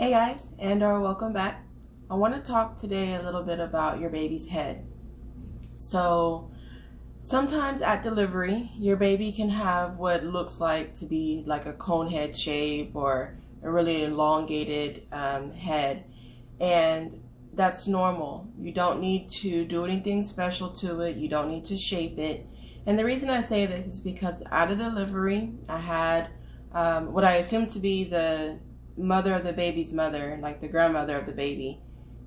Hey guys, and welcome back. I want to talk today a little bit about your baby's head. So sometimes at delivery, your baby can have what looks like to be like a cone head shape or a really elongated head, and that's normal. You don't need to do anything special to it. You don't need to shape it. And the reason I say this is because at a delivery, I had what I assume to be the mother of the baby's mother, like the grandmother of the baby.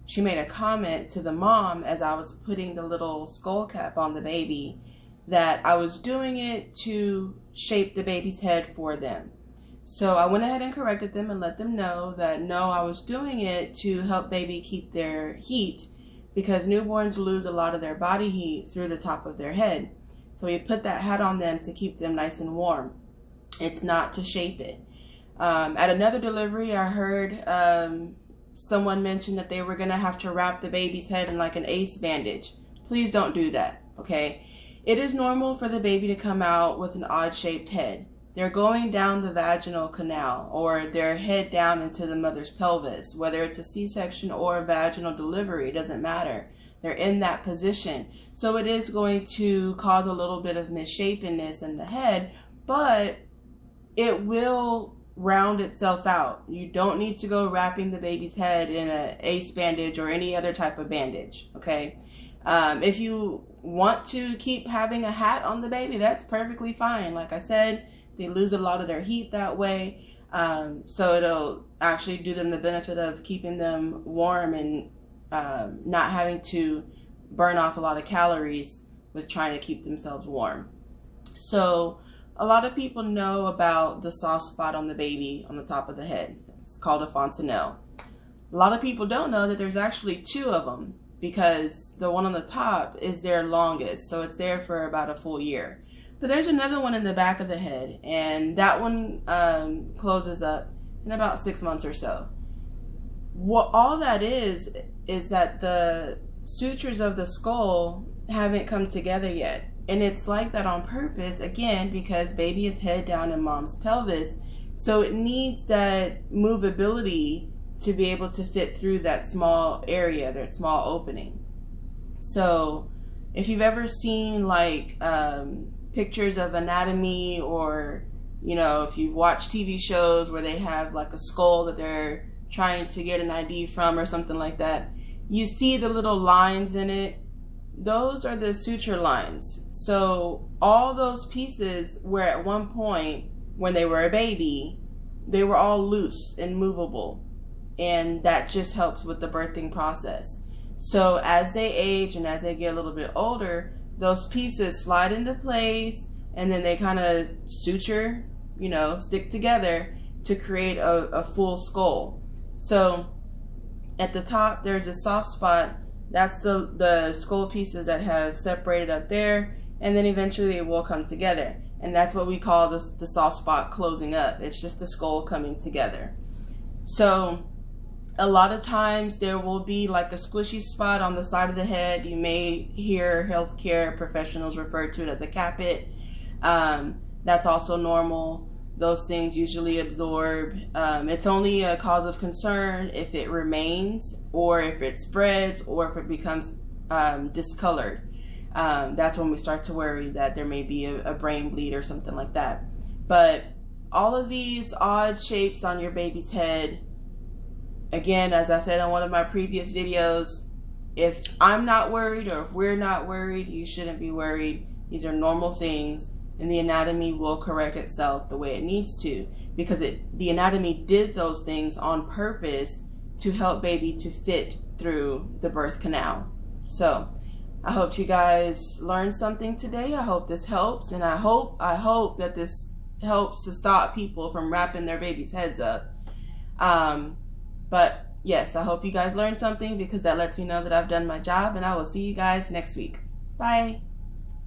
She made a comment to the mom as I was putting the little skull cap on the baby that I was doing it to shape the baby's head for them. So I went ahead and corrected them and let them know that no, I was doing it to help baby keep their heat, because newborns lose a lot of their body heat through the top of their head. So we put that hat on them to keep them nice and warm. It's not to shape it. At another delivery, I heard someone mention that they were going to have to wrap the baby's head in like an ACE bandage. Please don't do that, okay? It is normal for the baby to come out with an odd-shaped head. They're going down the vaginal canal, or their head down into the mother's pelvis. Whether it's a C-section or a vaginal delivery, it doesn't matter. They're in that position. So it is going to cause a little bit of misshapenness in the head, but it will round itself out. You don't need to go wrapping the baby's head in an ACE bandage or any other type of bandage, okay? If you want to keep having a hat on the baby, that's perfectly fine. Like I said, they lose a lot of their heat that way, so it'll actually do them the benefit of keeping them warm and not having to burn off a lot of calories with trying to keep themselves warm. So a lot of people know about the soft spot on the baby on the top of the head. It's called a fontanelle. A lot of people don't know that there's actually two of them, because the one on the top is their longest, so it's there for about a full year. But there's another one in the back of the head, and that one closes up in about 6 months or so. What all that is that the sutures of the skull haven't come together yet. And it's like that on purpose, again, because baby is head down in mom's pelvis. So it needs that movability to be able to fit through that small area, that small opening. So if you've ever seen like pictures of anatomy, or, you know, if you've watched TV shows where they have like a skull that they're trying to get an ID from or something like that, you see the little lines in it. Those are the suture lines. So all those pieces were at one point, when they were a baby, they were all loose and movable. And that just helps with the birthing process. So as they age and as they get a little bit older, those pieces slide into place, and then they kind of suture, you know, stick together to create a full skull. So at the top, there's a soft spot. That's the skull pieces that have separated up there, and then eventually it will come together. And that's what we call the soft spot closing up. It's just the skull coming together. So a lot of times there will be like a squishy spot on the side of the head. You may hear healthcare professionals refer to it as a capit. That's also normal. Those things usually absorb. It's only a cause of concern if it remains, or if it spreads, or if it becomes discolored. That's when we start to worry that there may be a brain bleed or something like that. But all of these odd shapes on your baby's head, again, as I said on one of my previous videos, if I'm not worried, or if we're not worried, you shouldn't be worried. These are normal things, and the anatomy will correct itself the way it needs to, because the anatomy did those things on purpose to help baby to fit through the birth canal. So I hope you guys learned something today. I hope this helps, and I hope that this helps to stop people from wrapping their babies' heads up. But yes, I hope you guys learned something, because that lets me know that I've done my job, and I will see you guys next week. Bye.